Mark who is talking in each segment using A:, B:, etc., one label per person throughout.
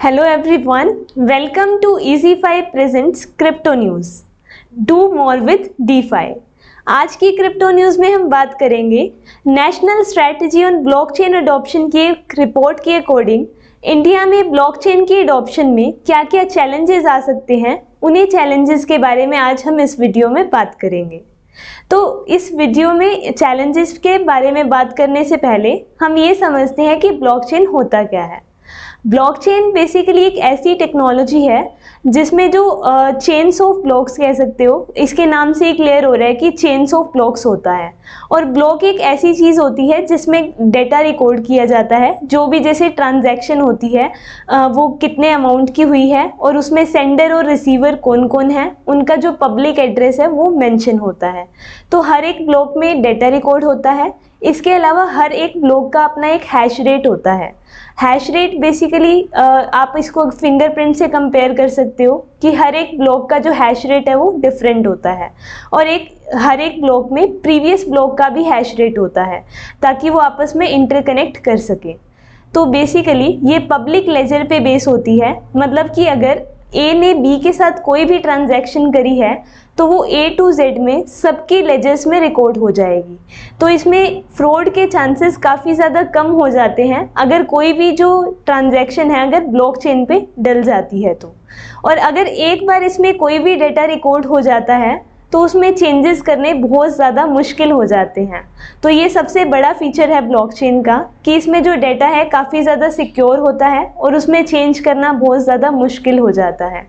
A: Hello everyone, welcome to EasyFi presents Crypto News. Do more with DeFi. आज की crypto news में हम बात करेंगे national strategy on blockchain adoption की एक रिपोर्ट के अकॉर्डिंग इंडिया में ब्लॉकचेन की अडॉप्शन में क्या क्या चैलेंजेस आ सकते हैं, उन्हीं चैलेंजेस के बारे में आज हम इस वीडियो में बात करेंगे। तो इस वीडियो में चैलेंजेस के बारे में बात करने से पहले हम ये समझते हैं कि ब्लॉकचेन होता क्या है। ब्लॉकचेन बेसिकली एक ऐसी टेक्नोलॉजी है जिसमें जो चेन्स ऑफ ब्लॉक्स कह सकते हो, इसके नाम से ही क्लियर हो रहा है कि चेन्स ऑफ ब्लॉक्स होता है। और ब्लॉक एक ऐसी चीज़ होती है जिसमें डेटा रिकॉर्ड किया जाता है, जो भी जैसे ट्रांजैक्शन होती है वो कितने अमाउंट की हुई है और उसमें सेंडर और रिसीवर कौन कौन है, उनका जो पब्लिक एड्रेस है वो मेंशन होता है। तो हर एक ब्लॉक में डेटा रिकॉर्ड होता है। इसके अलावा हर एक ब्लॉक का अपना एक हैश रेट होता है। हैश रेट बेसिकली आप इसको फिंगरप्रिंट से कंपेयर कर सकते हो कि हर एक ब्लॉक का जो हैश रेट है वो डिफरेंट होता है और हर एक ब्लॉक में प्रीवियस ब्लॉक का भी हैश रेट होता है ताकि वो आपस में इंटरकनेक्ट कर सके। तो बेसिकली ये पब्लिक लेजर पे बेस होती है, मतलब कि अगर ए ने बी के साथ कोई भी ट्रांजैक्शन करी है तो वो A to Z में सबकी लेजर्स में रिकॉर्ड हो जाएगी। तो इसमें फ्रॉड के चांसेस काफ़ी ज़्यादा कम हो जाते हैं अगर कोई भी जो ट्रांजैक्शन है अगर ब्लॉकचेन पे डल जाती है तो। और अगर एक बार इसमें कोई भी डेटा रिकॉर्ड हो जाता है तो उसमें चेंजेस करने बहुत ज़्यादा मुश्किल हो जाते हैं। तो ये सबसे बड़ा फीचर है ब्लॉकचेन का कि इसमें जो डेटा है काफ़ी ज़्यादा सिक्योर होता है और उसमें चेंज करना बहुत ज़्यादा मुश्किल हो जाता है।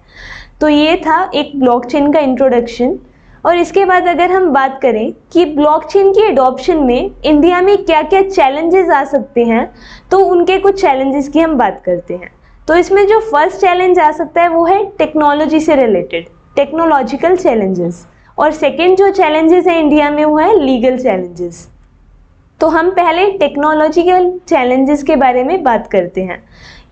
A: तो ये था एक ब्लॉकचेन का इंट्रोडक्शन। और इसके बाद अगर हम बात करें कि ब्लॉकचेन की एडॉप्शन में इंडिया में क्या क्या चैलेंजेस आ सकते हैं, तो उनके कुछ चैलेंजेस की हम बात करते हैं। तो इसमें जो फर्स्ट चैलेंज आ सकता है वो है टेक्नोलॉजी से रिलेटेड, टेक्नोलॉजिकल चैलेंजेस। और सेकेंड जो चैलेंजेस है इंडिया में वो है लीगल चैलेंजेस। तो हम पहले टेक्नोलॉजिकल चैलेंजेस के बारे में बात करते हैं।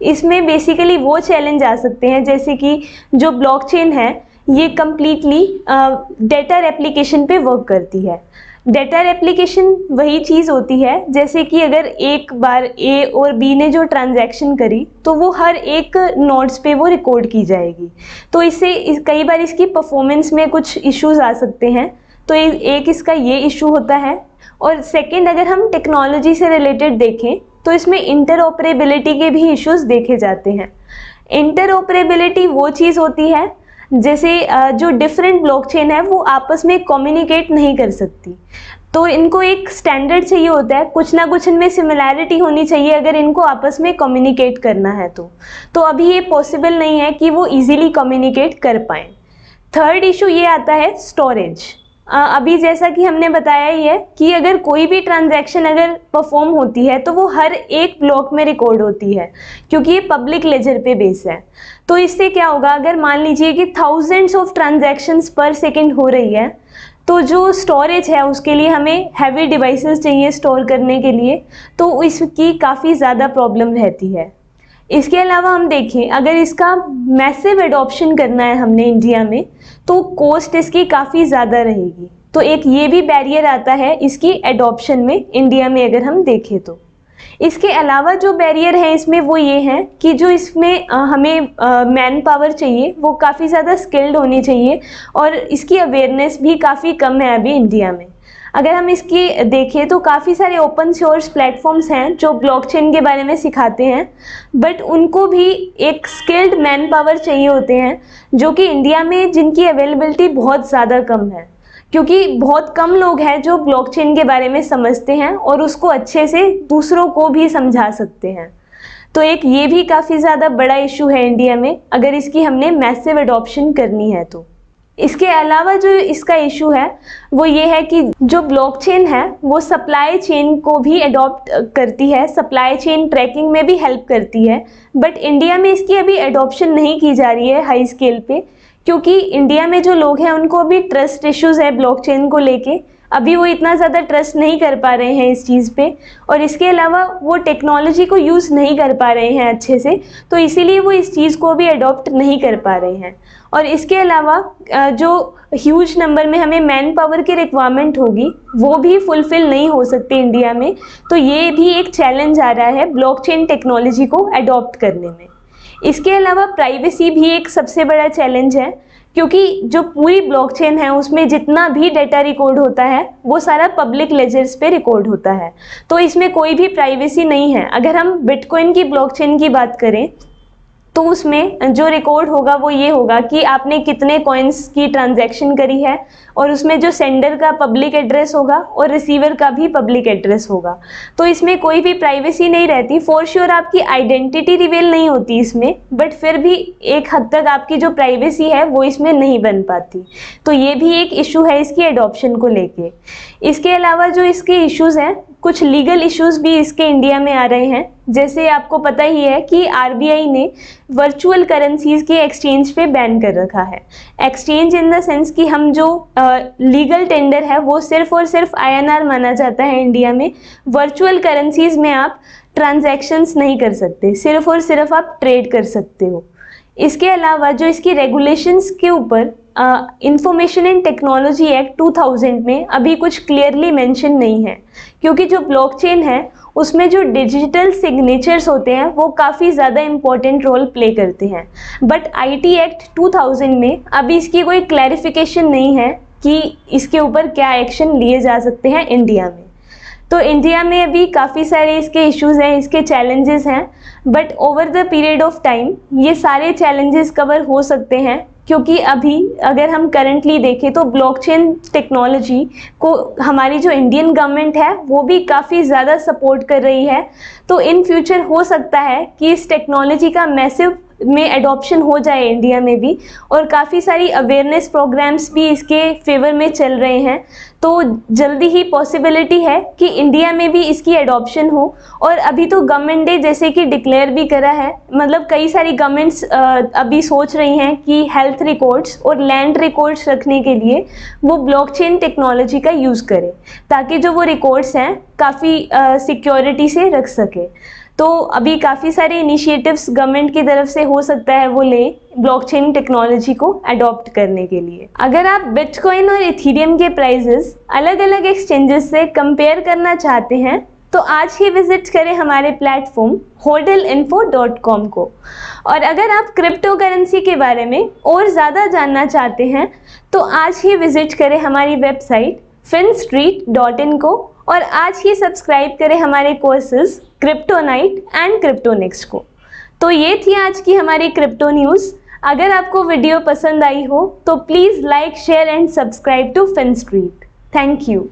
A: इसमें बेसिकली वो चैलेंज आ सकते हैं जैसे कि जो ब्लॉकचेन है ये कम्प्लीटली डेटा रेप्लिकेशन पे वर्क करती है। डेटा रेप्लिकेशन वही चीज़ होती है जैसे कि अगर एक बार ए और बी ने जो ट्रांजैक्शन करी तो वो हर एक नोड्स पे वो रिकॉर्ड की जाएगी। तो इससे कई बार इसकी परफॉर्मेंस में कुछ इश्यूज आ सकते हैं। तो एक इसका ये इशू होता है। और सेकंड अगर हम टेक्नोलॉजी से रिलेटेड देखें तो इसमें इंटरऑपरेबिलिटी के भी इश्यूज देखे जाते हैं। इंटरऑपरेबिलिटी वो चीज़ होती है जैसे जो डिफरेंट ब्लॉकचेन है वो आपस में कम्युनिकेट नहीं कर सकती, तो इनको एक स्टैंडर्ड चाहिए होता है, कुछ ना कुछ इनमें सिमिलैरिटी होनी चाहिए अगर इनको आपस में कम्युनिकेट करना है तो अभी ये पॉसिबल नहीं है कि वो इजीली कम्युनिकेट कर पाएँ। थर्ड इशू ये आता है स्टोरेज। अभी जैसा कि हमने बताया ही है कि अगर कोई भी ट्रांजैक्शन अगर परफॉर्म होती है तो वो हर एक ब्लॉक में रिकॉर्ड होती है क्योंकि ये पब्लिक लेजर पे बेस है। तो इससे क्या होगा, अगर मान लीजिए कि थाउजेंड्स ऑफ ट्रांजैक्शंस पर सेकंड हो रही है तो जो स्टोरेज है उसके लिए हमें हैवी डिवाइसेस चाहिए स्टोर करने के लिए, तो इसकी काफ़ी ज़्यादा प्रॉब्लम रहती है। इसके अलावा हम देखें अगर इसका मैसिव एडॉप्शन करना है हमने इंडिया में तो कॉस्ट इसकी काफ़ी ज़्यादा रहेगी। तो एक ये भी बैरियर आता है इसकी एडॉप्शन में इंडिया में अगर हम देखें तो। इसके अलावा जो बैरियर है इसमें वो ये है कि जो इसमें हमें मैन पावर चाहिए वो काफ़ी ज़्यादा स्किल्ड होनी चाहिए और इसकी अवेयरनेस भी काफ़ी कम है अभी इंडिया में। अगर हम इसकी देखें तो काफ़ी सारे ओपन सोर्स प्लेटफॉर्म्स हैं जो ब्लॉकचेन के बारे में सिखाते हैं, बट उनको भी एक स्किल्ड मैन पावर चाहिए होते हैं जो कि इंडिया में जिनकी अवेलेबिलिटी बहुत ज़्यादा कम है क्योंकि बहुत कम लोग हैं जो ब्लॉकचेन के बारे में समझते हैं और उसको अच्छे से दूसरों को भी समझा सकते हैं। तो एक ये भी काफ़ी ज़्यादा बड़ा इशू है इंडिया में अगर इसकी हमने मैसिव एडॉप्शन करनी है तो। इसके अलावा जो इसका इशू है वो ये है कि जो ब्लॉकचेन है वो सप्लाई चेन को भी अडॉप्ट करती है, सप्लाई चेन ट्रैकिंग में भी हेल्प करती है, बट इंडिया में इसकी अभी अडॉप्शन नहीं की जा रही है हाई स्केल पे क्योंकि इंडिया में जो लोग हैं उनको अभी ट्रस्ट इश्यूज है ब्लॉकचेन को लेके, अभी वो इतना ज़्यादा ट्रस्ट नहीं कर पा रहे हैं इस चीज़ पे और इसके अलावा वो टेक्नोलॉजी को यूज़ नहीं कर पा रहे हैं अच्छे से, तो इसीलिए वो इस चीज़ को भी अडॉप्ट नहीं कर पा रहे हैं। और इसके अलावा जो ह्यूज नंबर में हमें मैन पावर की रिक्वायरमेंट होगी वो भी फुलफिल नहीं हो सकती इंडिया में, तो ये भी एक चैलेंज आ रहा है ब्लॉकचेन टेक्नोलॉजी को अडॉप्ट करने में। इसके अलावा प्राइवेसी भी एक सबसे बड़ा चैलेंज है, क्योंकि जो पूरी ब्लॉकचेन है उसमें जितना भी डेटा रिकॉर्ड होता है वो सारा पब्लिक लेजर्स पे रिकॉर्ड होता है, तो इसमें कोई भी प्राइवेसी नहीं है। अगर हम बिटकॉइन की ब्लॉकचेन की बात करें तो उसमें जो रिकॉर्ड होगा वो ये होगा कि आपने कितने कॉइन्स की ट्रांजैक्शन करी है, और उसमें जो सेंडर का पब्लिक एड्रेस होगा और रिसीवर का भी पब्लिक एड्रेस होगा। तो इसमें कोई भी प्राइवेसी नहीं रहती। फॉर श्योर आपकी आइडेंटिटी रिवील नहीं होती इसमें, बट फिर भी एक हद तक आपकी जो प्राइवेसी है वो इसमें नहीं बन पाती। तो ये भी एक इशू है इसकी एडॉप्शन को लेके। इसके अलावा जो इसके इश्यूज हैं, कुछ लीगल इश्यूज भी इसके इंडिया में आ रहे हैं। जैसे आपको पता ही है कि आरबीआई ने वर्चुअल करेंसीज के एक्सचेंज पे बैन कर रखा है। एक्सचेंज इन द सेंस कि हम जो लीगल टेंडर है वो सिर्फ और सिर्फ आईएनआर माना जाता है इंडिया में। वर्चुअल करेंसीज में आप ट्रांजैक्शंस नहीं कर सकते, सिर्फ और सिर्फ आप ट्रेड कर सकते हो। इसके अलावा जो इसकी रेगुलेशंस के ऊपर इंफॉर्मेशन एंड टेक्नोलॉजी एक्ट 2000 में अभी कुछ क्लियरली मेंशन नहीं है, क्योंकि जो ब्लॉकचेन है उसमें जो डिजिटल सिग्नेचर्स होते हैं वो काफ़ी ज़्यादा इंपॉर्टेंट रोल प्ले करते हैं। बट आईटी एक्ट 2000 में अभी इसकी कोई क्लैरिफिकेशन नहीं है कि इसके ऊपर क्या एक्शन लिए जा सकते हैं इंडिया में। तो इंडिया में अभी काफ़ी सारे इसके इश्यूज हैं, इसके चैलेंजेस हैं, but over the period of time ये सारे चैलेंजेस कवर हो सकते हैं, क्योंकि अभी अगर हम करंटली देखें तो ब्लॉकचेन टेक्नोलॉजी को हमारी जो इंडियन गवर्नमेंट है वो भी काफ़ी ज़्यादा सपोर्ट कर रही है। तो इन फ्यूचर हो सकता है कि इस टेक्नोलॉजी का मैसिव में एडॉप्शन हो जाए इंडिया में भी, और काफ़ी सारी अवेयरनेस प्रोग्राम्स भी इसके फेवर में चल रहे हैं। तो जल्दी ही पॉसिबिलिटी है कि इंडिया में भी इसकी एडॉप्शन हो। और अभी तो गवर्नमेंट डे जैसे कि डिक्लेयर भी करा है, मतलब कई सारी गवर्नमेंट्स अभी सोच रही हैं कि हेल्थ रिकॉर्ड्स और लैंड रिकॉर्ड्स रखने के लिए वो ब्लॉकचेन टेक्नोलॉजी का यूज़ करें, ताकि जो वो रिकॉर्ड्स हैं काफ़ी सिक्योरिटी से रख सके। तो अभी काफ़ी सारे इनिशिएटिव्स गवर्नमेंट की तरफ से हो सकता है वो ले ब्लॉकचेन टेक्नोलॉजी को अडॉप्ट करने के लिए। अगर आप बिटकॉइन और इथेरियम के प्राइसेस अलग अलग एक्सचेंजेस से कंपेयर करना चाहते हैं तो आज ही विजिट करें हमारे प्लेटफॉर्म hodlinfo.com को। और अगर आप क्रिप्टो करेंसी के बारे में और ज़्यादा जानना चाहते हैं तो आज ही विजिट करें हमारी वेबसाइट finstreet.in को, और आज ही सब्सक्राइब करें हमारे कोर्सेज क्रिप्टोनाइट एंड क्रिप्टोनेक्स्ट को। तो ये थी आज की हमारी क्रिप्टो न्यूज़। अगर आपको वीडियो पसंद आई हो तो please like, share and subscribe to Finstreet. Thank you.